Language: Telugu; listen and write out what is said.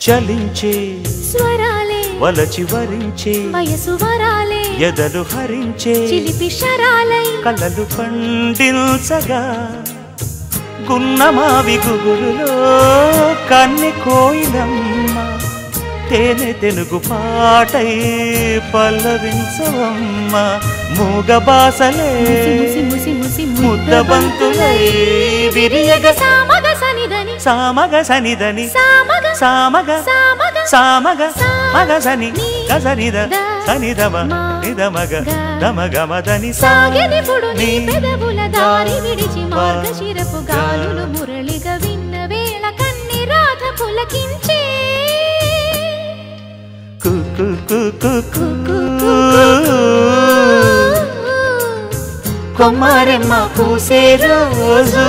చలించే స్వరాలే వలచి వరించే వయసు వరాలే ఎదలు హరించే చిలిపి శరాలై కలలు పండించగా గున్నమావి గుగురులో కన్నె కోయిలమ్మ తేనె తెనుగు పాటై పల్లవించవమ్మ మూగ బాసలే ముద్దబంతులై విరియగ సామగ సనిదని సామగ సనిదని సామగ సామగ సామగ సామగ మగ సని గసనిద సనిదమ నిదమగ దమగమదని సాగెనిపుడు నీ పెదవుల దారి విడిచి మార్గశిరపు గాలులు మురళిగా విన్న వేళ కన్ని రాధ పులకించే కొమ్మరెమ్మ పూసే రోజు